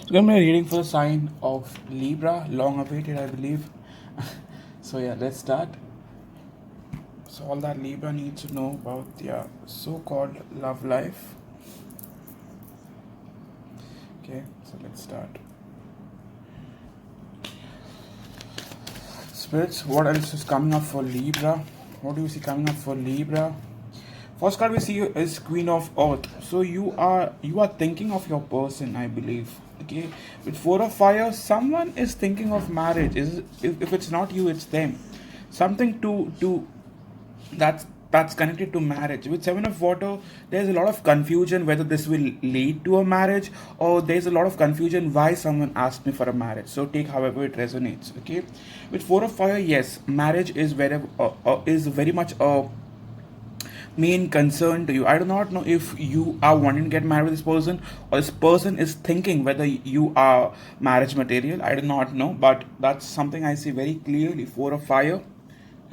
It's going to be a reading for the sign of Libra, long awaited, I believe. So, yeah, let's start. So, all that Libra needs to know about their so called love life. Okay, so let's start. Spirits, what else is coming up for Libra? What do you see coming up for Libra? First card we see is Queen of Earth. So you are thinking of your person, I believe. Okay, with Four of Fire, someone is thinking of marriage. Is if it's not you, it's them. Something to that's connected to marriage. With Seven of Water, there's a lot of confusion whether this will lead to a marriage, or there's a lot of confusion why someone asked me for a marriage. So take however it resonates. Okay, with Four of Fire, yes, marriage is very much a main concern to you. I do not know if you are wanting to get married with this person, or this person is thinking whether you are marriage material. I do not know, but that's something I see very clearly. Four of Fire.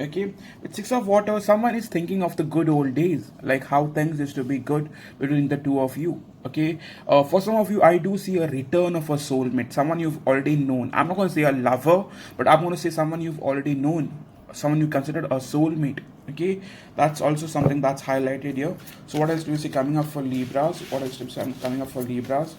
Okay, with Six of Water, someone is thinking of the good old days, like how things used to be good between the two of you. Okay, for some of you, I do see a return of a soulmate, someone you've already known. I'm not going to say a lover, but I'm going to say someone you've already known, someone you considered a soulmate. Okay, that's also something that's highlighted here. So, what else do you see coming up for Libras? What else do you see coming up for Libras?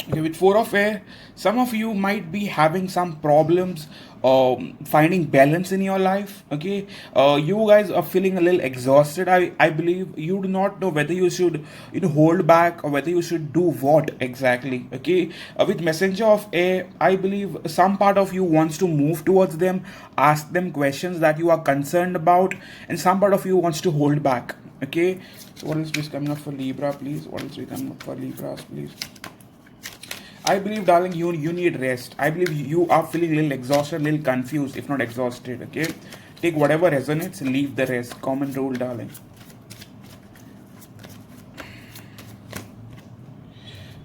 Okay, with Four of Air, some of you might be having some problems finding balance in your life. Okay, you guys are feeling a little exhausted. I believe you do not know whether you should hold back or whether you should do what exactly. Okay, with Messenger of Air, I believe some part of you wants to move towards them, ask them questions that you are concerned about, and some part of you wants to hold back. Okay, so what is coming up for Libra, please? What is coming up for Libras, please? I believe, darling, you need rest. I believe you are feeling a little exhausted, a little confused, if not exhausted. Okay, take whatever resonates, leave the rest. Common rule, darling.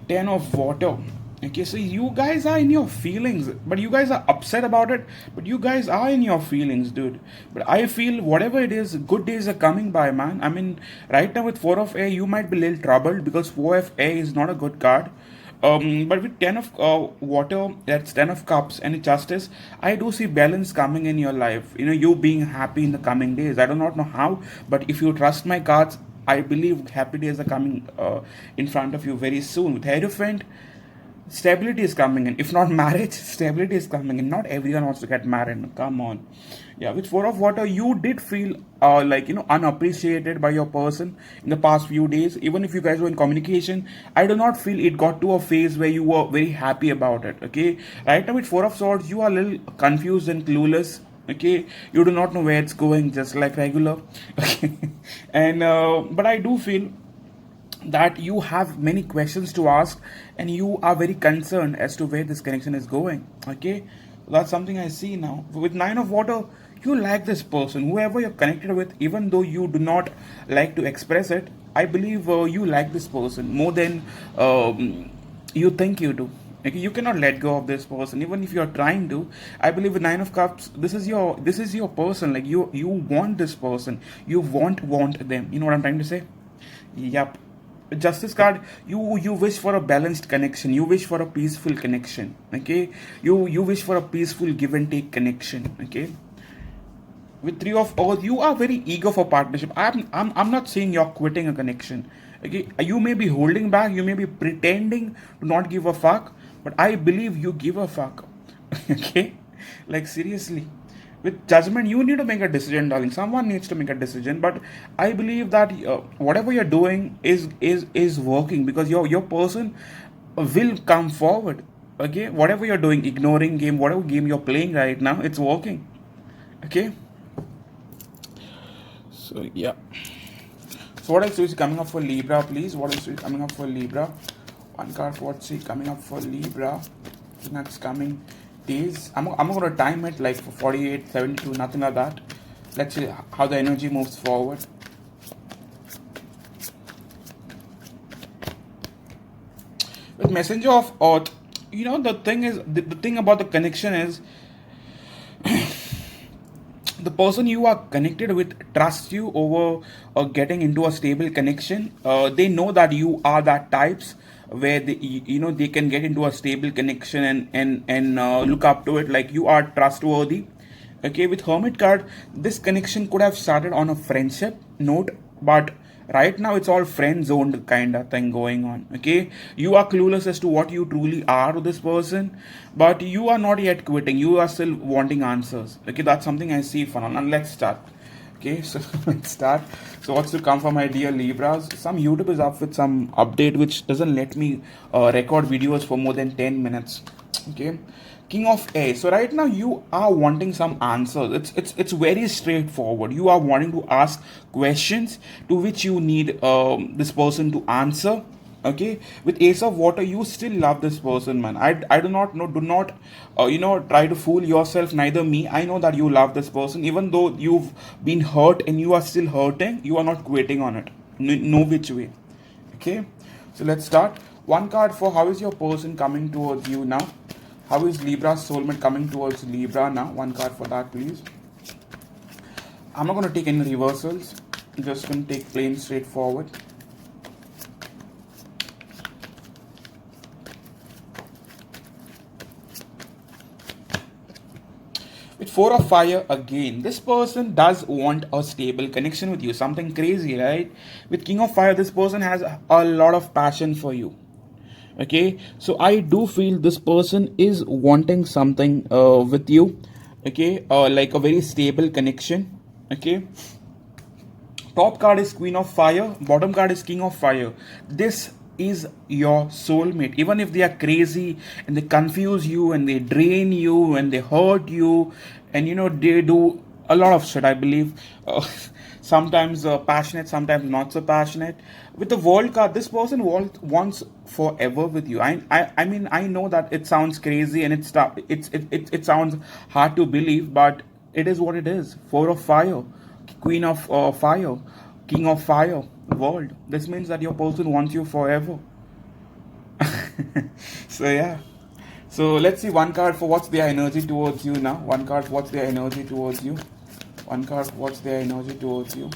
Ten of Water. Okay, so you guys are in your feelings, but you guys are upset about it. But you guys are in your feelings, dude. But I feel whatever it is, good days are coming by, man. I mean, right now with Four of Air, you might be a little troubled because Four of Air is not a good card. But with Ten of Water, that's Ten of Cups and Justice, I do see balance coming in your life. You being happy in the coming days. I do not know how, but if you trust my cards, I believe happy days are coming in front of you very soon. With Hierophant, stability is coming in. If not marriage, stability is coming in. Not everyone wants to get married. Come on. Yeah, with Four of Water, you did feel unappreciated by your person in the past few days. Even if you guys were in communication, I do not feel it got to a phase where you were very happy about it. Okay, right now with Four of Swords, you are a little confused and clueless. Okay, you do not know where it's going, just like regular. Okay, and but I do feel that you have many questions to ask, and you are very concerned as to where this connection is going. Okay, that's something I see now. With Nine of Water, you like this person, whoever you're connected with, even though you do not like to express it. I believe you like this person more than you think you do. Okay, you cannot let go of this person even if you're trying to. I believe with Nine of Cups, this is your person. Like you want this person, you want them. You know what I'm trying to say? Yep. Justice card, you wish for a balanced connection, you wish for a peaceful connection. Okay, you wish for a peaceful give and take connection. Okay, with Three of Earth, you are very eager for partnership. I'm not saying you're quitting a connection. Okay, you may be holding back, you may be pretending to not give a fuck, but I believe you give a fuck. Okay, like seriously. With Judgment, you need to make a decision, darling. Someone needs to make a decision, but I believe that whatever you're doing is working, because your person will come forward. Okay, whatever you're doing, ignoring game, whatever game you're playing right now, it's working. Okay, so yeah. So what else is coming up for Libra, please? What else is coming up for Libra? One card, what's coming up for Libra? That's coming days. I'm not going to time it like for 48, 72, nothing like that. Let's see how the energy moves forward. With Messenger of Earth, the thing is, the thing about the connection is, the person you are connected with trusts you over getting into a stable connection. They know that you are that types where they can get into a stable connection and look up to it, like you are trustworthy. Okay, with Hermit card, this connection could have started on a friendship note, but right now it's all friend zoned kind of thing going on. Okay, you are clueless as to what you truly are to this person, but you are not yet quitting. You are still wanting answers. Okay, that's something I see for now. Now let's start. Okay, so let's start. So what's to come for my dear Libras? Some YouTube is up with some update which doesn't let me record videos for more than 10 minutes. Okay, King of A. So right now you are wanting some answers. It's very straightforward. You are wanting to ask questions to which you need this person to answer. Okay, with Ace of Water, you still love this person, man. I do not know. Do not try to fool yourself. Neither me. I know that you love this person, even though you've been hurt and you are still hurting. You are not quitting on it. No which way. Okay, so let's start. One card for how is your person coming towards you now? How is Libra's soulmate coming towards Libra now? One card for that, please. I'm not going to take any reversals. I'm just going to take plain straightforward. With Four of Fire again, this person does want a stable connection with you. Something crazy, right? With King of Fire, this person has a lot of passion for you. Okay, so I do feel this person is wanting something with you. Okay, like a very stable connection. Okay, top card is Queen of Fire, bottom card is King of Fire. This is your soulmate. Even if they are crazy and they confuse you and they drain you and they hurt you, and they do a lot of shit, I believe. Sometimes passionate, sometimes not so passionate. With the World card, this person wants forever with you. I mean, I know that it sounds crazy and it sounds hard to believe, but it is what it is. Four of Fire, Queen of Fire, King of Fire, World. This means that your person wants you forever. So yeah. So let's see one card for what's their energy towards you now. One card for what's their energy towards you. One card for what's their energy towards you.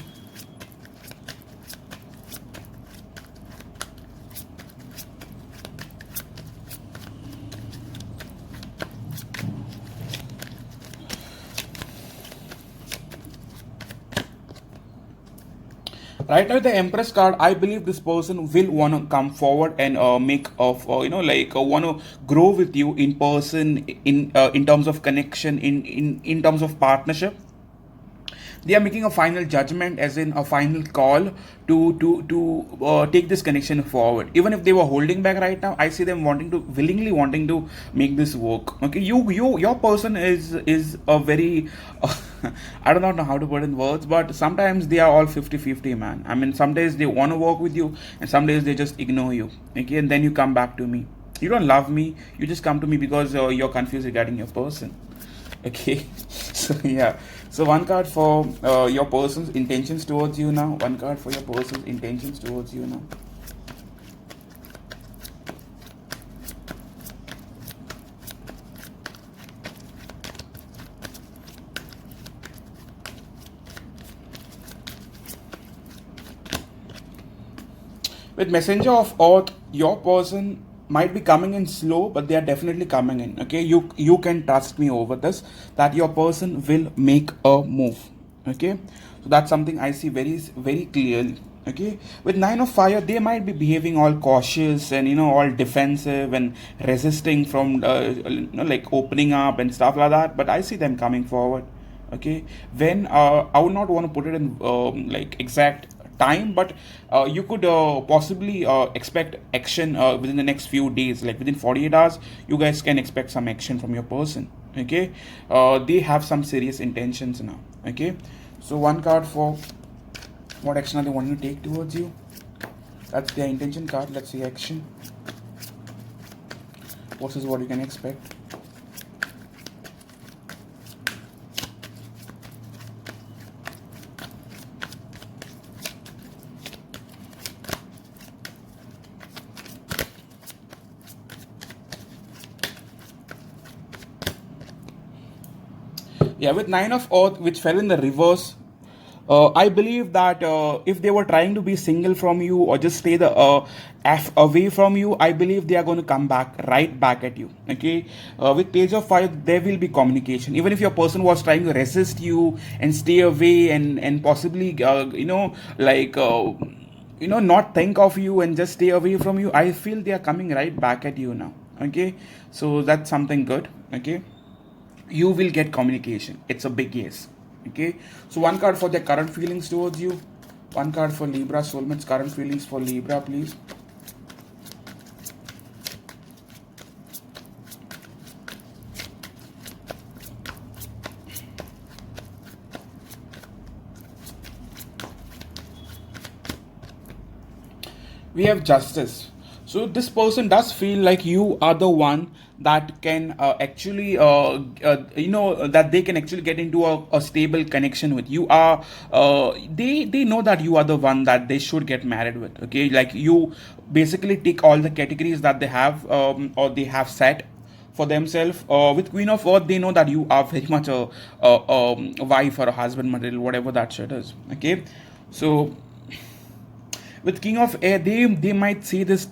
Right now, the Empress card, I believe this person will want to come forward and make of want to grow with you in person, in terms of connection, in terms of partnership. They are making a final judgment, as in a final call to take this connection forward. Even if they were holding back right now, I see them willingly wanting to make this work. Okay, your person is a very I do not know how to put in words, but sometimes they are all 50-50, man. I mean, some days they want to work with you and some days they just ignore you. Okay, and then you come back to me. You don't love me, you just come to me because you're confused regarding your person. Okay, so yeah. So one card for your person's intentions towards you now. One card for your person's intentions towards you now. With Messenger of Earth, your person might be coming in slow, but they are definitely coming in. Okay, you can trust me over this, that your person will make a move. Okay, so that's something I see very very clearly. Okay, with Nine of Fire, they might be behaving all cautious and all defensive and resisting from like opening up and stuff like that, but I see them coming forward. Okay, when I would not want to put it in like exact time, but you could possibly expect action within the next few days, like within 48 hours you guys can expect some action from your person. Okay, they have some serious intentions now. Okay, so one card for what action are they wanting to take towards you. That's their intention card. Let's see action. What is what you can expect. Yeah, with Nine of Earth, which fell in the reverse, I believe that if they were trying to be single from you or just stay the away from you, I believe they are going to come back right back at you. Okay, with Page of Fire, there will be communication. Even if your person was trying to resist you and stay away and possibly like. Not think of you and just stay away from you, I feel they are coming right back at you now. Okay, so that's something good. Okay, you will get communication. It's a big yes. Okay, so one card for their current feelings towards you, one card for Libra soulmates current feelings for Libra, please. We have Justice. So this person does feel like you are the one that can actually that they can actually get into a stable connection with. You are they know that you are the one that they should get married with. Okay, like you basically tick all the categories that they have or they have set for themselves. With Queen of Earth, they know that you are very much a wife or a husband material, whatever that shit is. Okay, so with King of Air, they might see this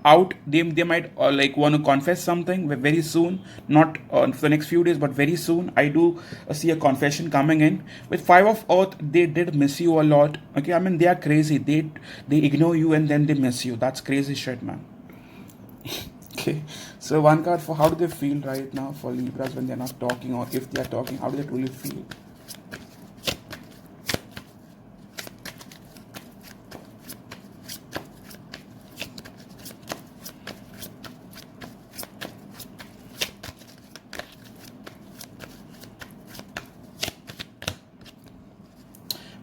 out. They might like want to confess something very soon, not for the next few days, but very soon. I do see a confession coming in. With Five of Earth, they did miss you a lot. Okay, I mean they are crazy. They ignore you and then they miss you. That's crazy shit, man. Okay, so one card for how do they feel right now for Libras when they're not talking, or if they are talking, how do they truly feel?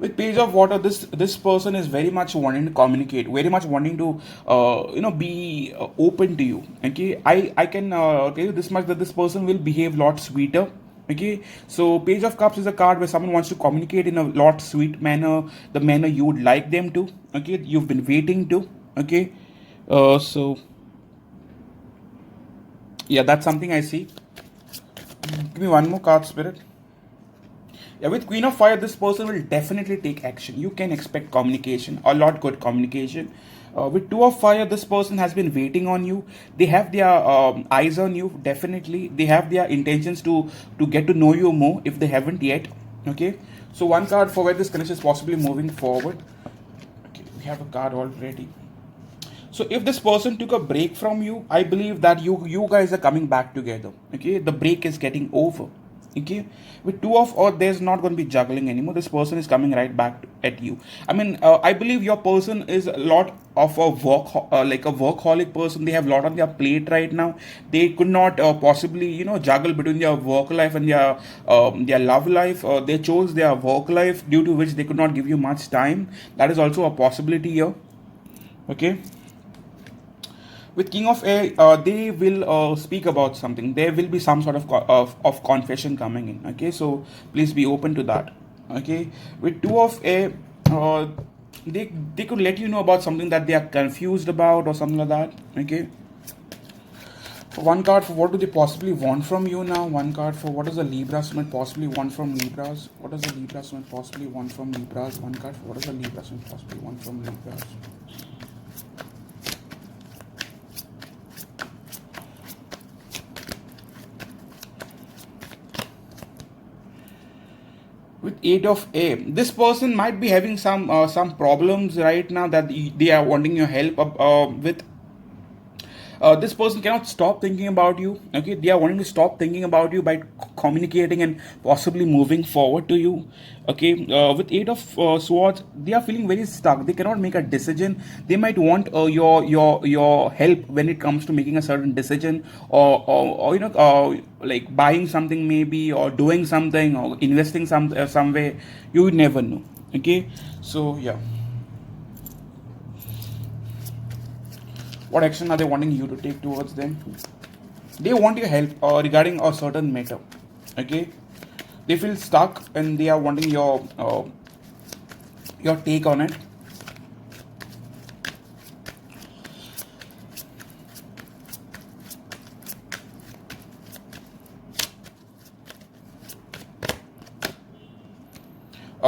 With Page of Water, this person is very much wanting to communicate, very much wanting to be open to you. Okay, I can tell you this much, that this person will behave a lot sweeter. Okay, so Page of Cups is a card where someone wants to communicate in a lot sweet manner, the manner you would like them to. Okay, you've been waiting to. Okay, so yeah, that's something I see. Give me one more card, Spirit. Yeah, with Queen of Fire, this person will definitely take action. You can expect communication, a lot good communication. With Two of Fire, this person has been waiting on you. They have their eyes on you. Definitely, they have their intentions to get to know you more if they haven't yet. Okay, so one card for where this connection is possibly moving forward. Okay, we have a card already. So if this person took a break from you, I believe that you guys are coming back together. Okay, the break is getting over. Okay, with Two of Earth, there's not going to be juggling anymore. This person is coming right back at you. I mean, I believe your person is a lot of a like a workaholic person. They have a lot on their plate right now. They could not possibly juggle between their work life and their love life. They chose their work life, due to which they could not give you much time. That is also a possibility here. Okay, with King of Air, they will speak about something. There will be some sort of confession coming in. Okay, so please be open to that. Okay, with Two of Air, they could let you know about something that they are confused about or something like that. Okay. One card for what do they possibly want from you now. One card for what does the Libra Summit possibly want from Libras. What does the Libra Summit possibly want from Libras. One card for what does the Libra Summit possibly want from Libras. With Eight of A, this person might be having some problems right now that they are wanting your help with. This person cannot stop thinking about you. Okay, they are wanting to stop thinking about you by communicating and possibly moving forward to you. Okay, with Eight of Swords, they are feeling very stuck. They cannot make a decision. They might want your help when it comes to making a certain decision, or like buying something maybe, or doing something, or investing some way. You would never know. Okay, so yeah. What action are they wanting you to take towards them? They want your help regarding a certain matter. Okay, they feel stuck and they are wanting your take on it.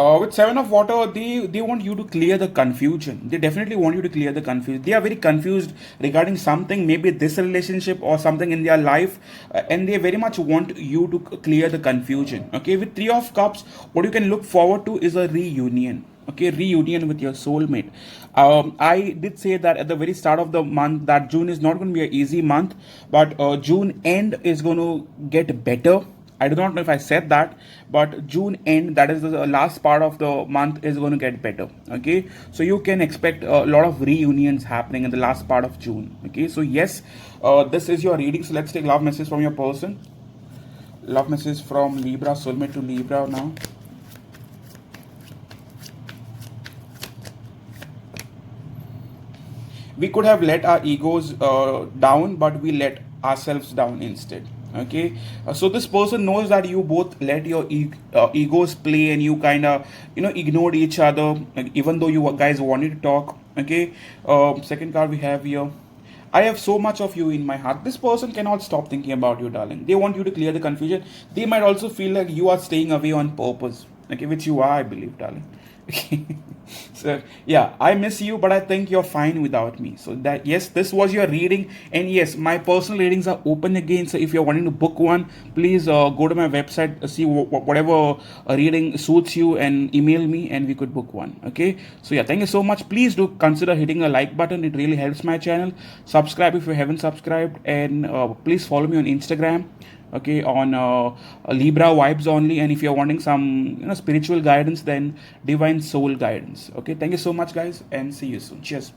With Seven of Water, they want you to clear the confusion. They definitely want you to clear the confusion. They are very confused regarding something, maybe this relationship or something in their life, and they very much want you to clear the confusion. Okay, with Three of Cups, what you can look forward to is a reunion. Okay, reunion with your soulmate. I did say that at the very start of the month that June is not going to be an easy month, but June end is going to get better. I do not know if I said that, but June end, that is the last part of the month, is going to get better. Okay, so you can expect a lot of reunions happening in the last part of June. Okay, so yes, this is your reading. So let's take love message from your person. Love message from Libra, soulmate to Libra now. We could have let our egos down, but we let ourselves down instead. Okay, so this person knows that you both let your egos play, and you kind of ignored each other, like, even though you guys wanted to talk. Okay, second card we have here. I have so much of you in my heart. This person cannot stop thinking about you, darling. They want you to clear the confusion. They might also feel like you are staying away on purpose. Okay, which you are, I believe, darling. So yeah, I miss you, but I think you're fine without me. So that, yes, this was your reading, and yes, my personal readings are open again. So if you're wanting to book one, please go to my website, see whatever reading suits you, and email me, and we could book one. Okay, so yeah, thank you so much. Please do consider hitting a like button. It really helps my channel. Subscribe if you haven't subscribed, and please follow me on Instagram. Okay, on Libra vibes only. And if you're wanting some spiritual guidance, then Divine Soul Guidance. Okay, thank you so much, guys, and see you soon. Cheers.